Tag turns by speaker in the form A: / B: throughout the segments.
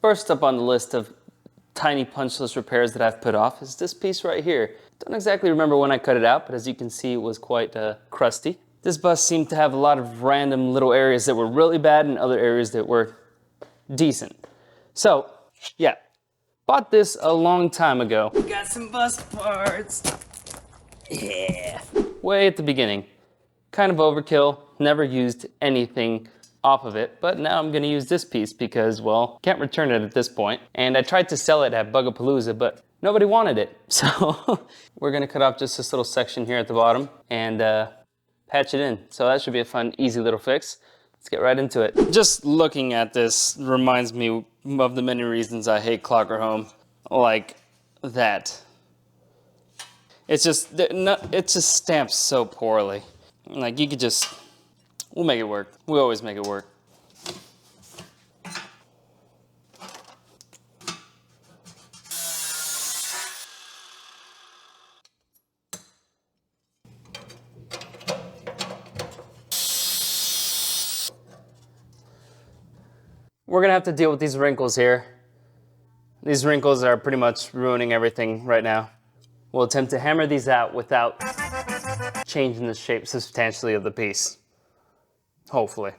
A: First up on the list of tiny punch list repairs that I've put off is this piece right here. Don't exactly remember when I cut it out, but as you can see, it was quite crusty. This bus seemed to have a lot of random little areas that were really bad and other areas that were decent. So, yeah, bought this a long time ago. Got some bus parts. Yeah. Way at the beginning. Kind of overkill, never used anything off of it, but now I'm gonna use this piece because, well, can't return it at this point. And I tried to sell it at Bugapalooza, but nobody wanted it. So we're gonna cut off just this little section here at the bottom and patch it in. So that should be a fun, easy little fix. Let's get right into it. Just looking at this reminds me of the many reasons I hate Klokkerholm, like that. It's just stamped so poorly. Like, you could just, we'll make it work. We always make it work. We're gonna have to deal with these wrinkles here. These wrinkles are pretty much ruining everything right now. We'll attempt to hammer these out without changing the shape substantially of the piece. Hopefully.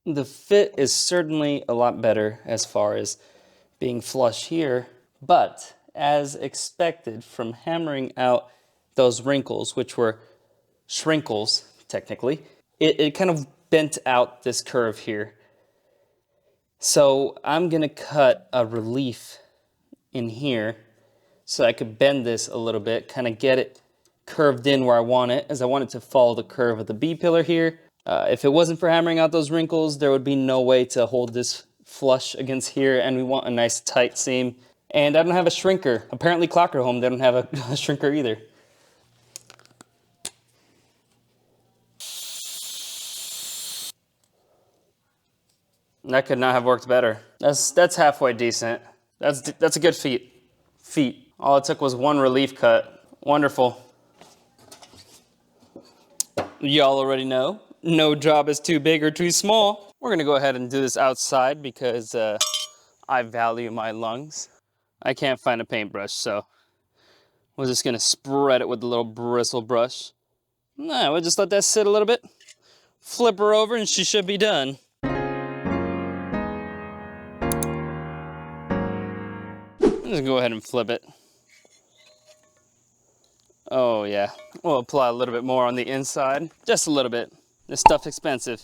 A: The fit is certainly a lot better as far as being flush here, but as expected from hammering out those wrinkles, which were shrinkles technically, it kind of bent out this curve here. So I'm gonna cut a relief in here so I could bend this a little bit, kind of get it curved in where I want it, as I want it to follow the curve of the B pillar here. If it wasn't for hammering out those wrinkles, there would be no way to hold this flush against here, and we want a nice tight seam. And I don't have a shrinker. Apparently Klokkerholm, they don't have a shrinker either. That could not have worked better. That's halfway decent. That's a good feat. All it took was one relief cut. Wonderful. Y'all already know, no job is too big or too small. We're gonna go ahead and do this outside because I value my lungs. I can't find a paintbrush, so we're just gonna spread it with the little bristle brush. Nah, we'll just let that sit a little bit. Flip her over and she should be done. Just go ahead and flip it. Oh yeah, we'll apply a little bit more on the inside, just a little bit. This stuff's expensive.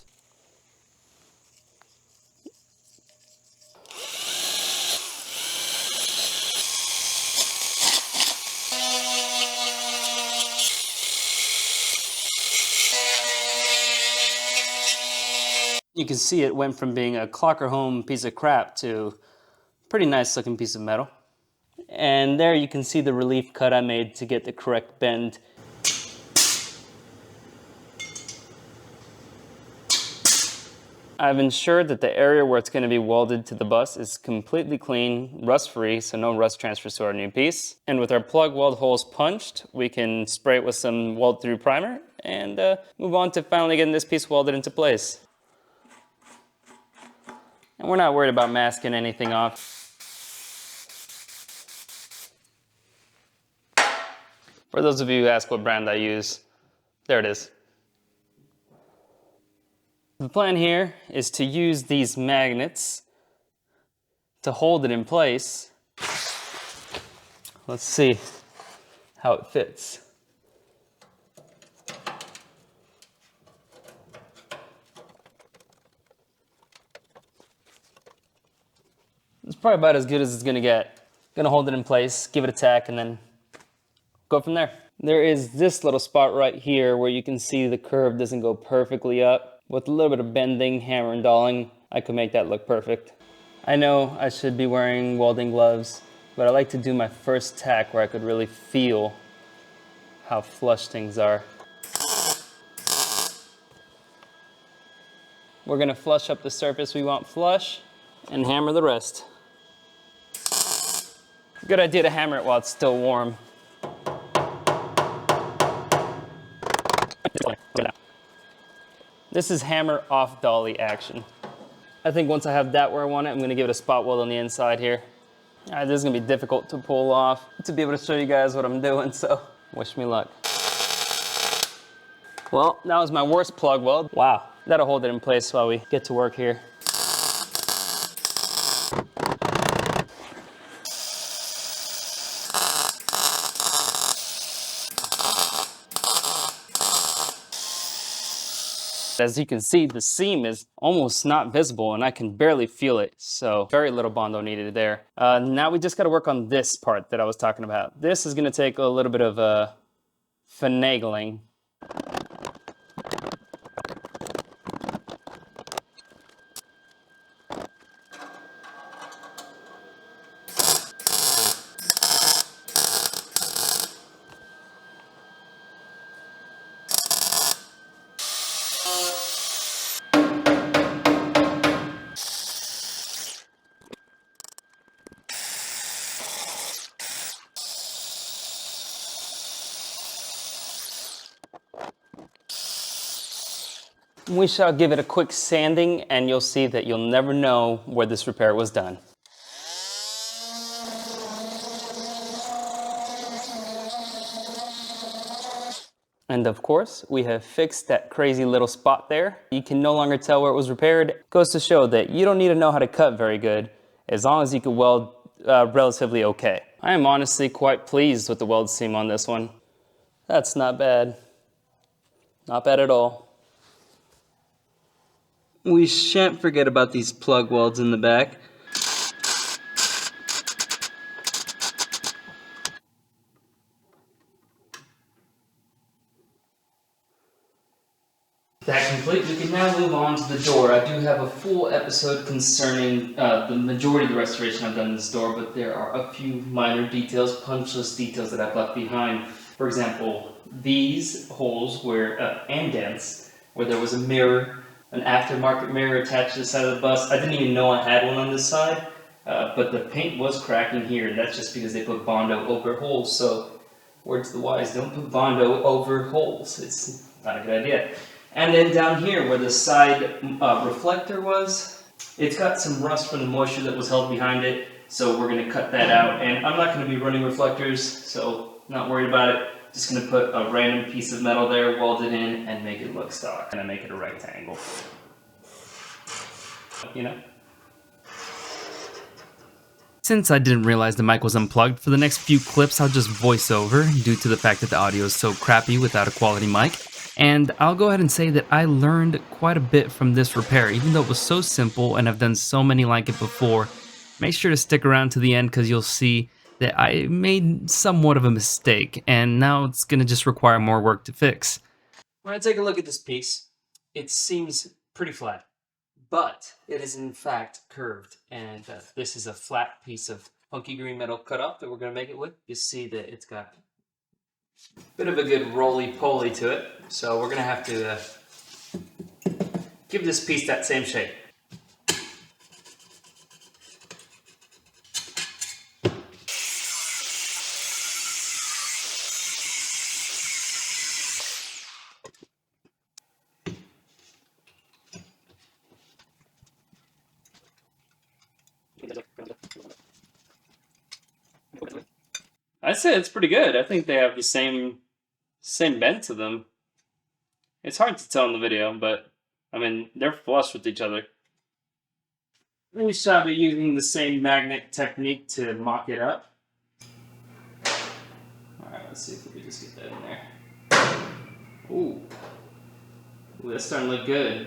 A: You can see it went from being a Klokkerholm piece of crap to a pretty nice looking piece of metal. And there you can see the relief cut I made to get the correct bend. I've ensured that the area where it's going to be welded to the bus is completely clean, rust-free, so no rust transfers to our new piece. And with our plug weld holes punched, we can spray it with some weld-through primer and move on to finally getting this piece welded into place. And we're not worried about masking anything off. For those of you who ask what brand I use, there it is. The plan here is to use these magnets to hold it in place. Let's see how it fits. It's probably about as good as it's gonna get. Gonna hold it in place, give it a tack, and then go from there. There is this little spot right here where you can see the curve doesn't go perfectly up. With a little bit of bending, hammer and dolling, I could make that look perfect. I know I should be wearing welding gloves, but I like to do my first tack where I could really feel how flush things are. We're gonna flush up the surface we want flush and hammer the rest. Good idea to hammer it while it's still warm. This is hammer off dolly action. I think once I have that where I want it, I'm gonna give it a spot weld on the inside here. All right, this is gonna be difficult to pull off, to be able to show you guys what I'm doing, so wish me luck. Well, that was my worst plug weld. Wow, that'll hold it in place while we get to work here. As you can see, the seam is almost not visible and I can barely feel it. So very little Bondo needed there. Now we just got to work on this part that I was talking about. This is going to take a little bit of finagling. We shall give it a quick sanding and you'll see that you'll never know where this repair was done. And of course, we have fixed that crazy little spot there. You can no longer tell where it was repaired. Goes to show that you don't need to know how to cut very good, as long as you can weld relatively okay. I am honestly quite pleased with the weld seam on this one. That's not bad. Not bad at all. We shan't forget about these plug welds in the back. That complete, we can now move on to the door. I do have a full episode concerning the majority of the restoration I've done in this door, but there are a few minor details, punch list details that I've left behind. For example, these holes where, and dents, where there was a mirror, an aftermarket mirror attached to the side of the bus. I didn't even know I had one on this side, but the paint was cracking here, and that's just because they put Bondo over holes. So, word to the wise, don't put Bondo over holes. It's not a good idea. And then down here where the side reflector was, it's got some rust from the moisture that was held behind it, so we're going to cut that out. And I'm not going to be running reflectors, so not worried about it. Just going to put a random piece of metal there, weld it in, and make it look stock. And I make it a rectangle. You know? Since I didn't realize the mic was unplugged, for the next few clips I'll just voice over due to the fact that the audio is so crappy without a quality mic. And I'll go ahead and say that I learned quite a bit from this repair, even though it was so simple and I've done so many like it before. Make sure to stick around to the end because you'll see that I made somewhat of a mistake and now it's going to just require more work to fix. When I take a look at this piece, it seems pretty flat, but it is in fact curved, and this is a flat piece of funky green metal cut off that we're going to make it with. You see that it's got bit of a good roly-poly to it, so we're gonna have to give this piece that same shape. I'd say it's pretty good. I think they have the same bend to them. It's hard to tell in the video, but I mean, they're flush with each other. We shall be using the same magnet technique to mock it up. Alright, let's see if we can just get that in there. Ooh, that's starting to look good.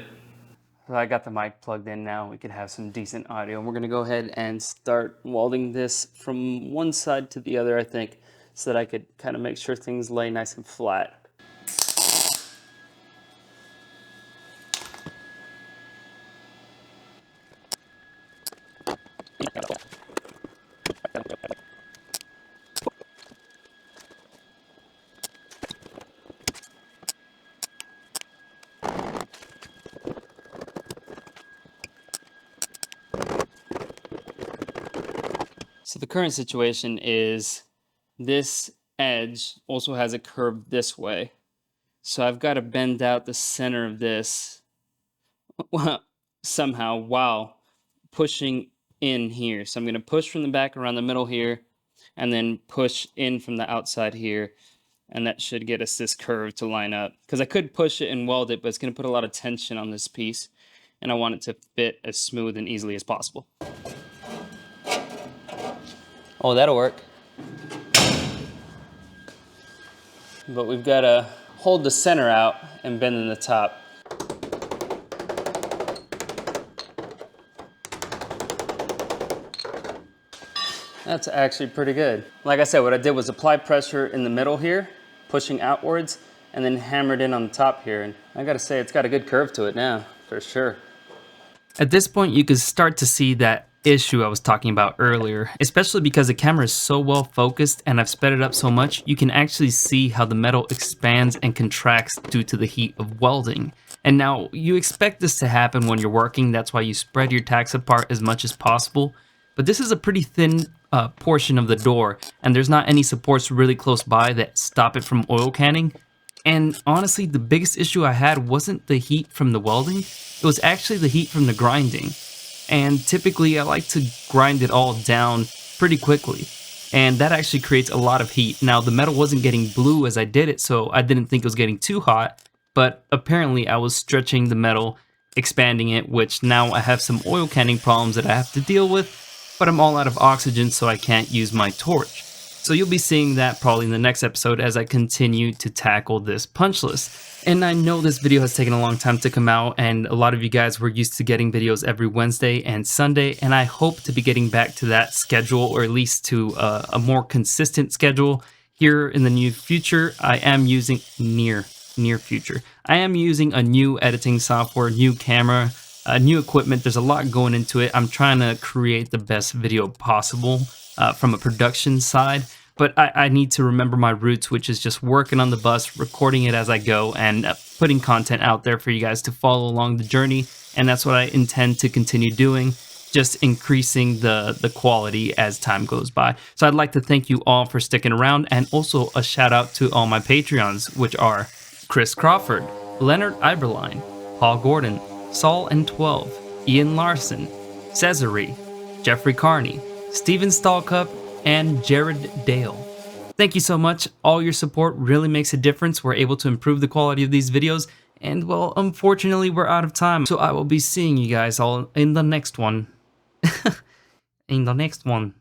A: So I got the mic plugged in now. We can have some decent audio. And we're going to go ahead and start welding this from one side to the other, I think, so that I could kind of make sure things lay nice and flat. So the current situation is this edge also has a curve this way. So I've got to bend out the center of this somehow while pushing in here. So I'm going to push from the back around the middle here and then push in from the outside here. And that should get us this curve to line up. Because I could push it and weld it, but it's going to put a lot of tension on this piece. And I want it to fit as smooth and easily as possible. Oh, that'll work. But we've got to hold the center out and bend in the top. That's actually pretty good. Like I said, what I did was apply pressure in the middle here, pushing outwards, and then hammered in on the top here. And I gotta say, it's got a good curve to it now, for sure. At this point, you can start to see that issue I was talking about earlier, especially because the camera is so well focused and I've sped it up so much, you can actually see how the metal expands and contracts due to the heat of welding. And now you expect this to happen when you're working, that's why you spread your tacks apart as much as possible. But this is a pretty thin portion of the door, and there's not any supports really close by that stop it from oil canning. And honestly, the biggest issue I had wasn't the heat from the welding, it was actually the heat from the grinding. And typically I like to grind it all down pretty quickly, and that actually creates a lot of heat. Now the metal wasn't getting blue as I did it, so I didn't think it was getting too hot, but apparently I was stretching the metal, expanding it, which now I have some oil canning problems that I have to deal with. But I'm all out of oxygen, so I can't use my torch. So you'll be seeing that probably in the next episode as I continue to tackle this punch list. And I know this video has taken a long time to come out, and a lot of you guys were used to getting videos every Wednesday and Sunday, and I hope to be getting back to that schedule, or at least to a more consistent schedule here in the near future. I am using near future. I am using a new editing software, new camera, new equipment. There's a lot going into it. I'm trying to create the best video possible from a production side, but I need to remember my roots, which is just working on the bus, recording it as I go, and putting content out there for you guys to follow along the journey. And that's what I intend to continue doing, just increasing the quality as time goes by. So I'd like to thank you all for sticking around, and also a shout out to all my Patreons, which are Kris Crawford, Leonard Iberline, Paul Gordon, Saul and 12, Ian Larson, Cesare, Jeffrey Carney, Steven Stallcup, and Jared Dale. Thank you so much. All your support really makes a difference. We're able to improve the quality of these videos, and well, unfortunately, we're out of time. So I will be seeing you guys all in the next one. In the next one.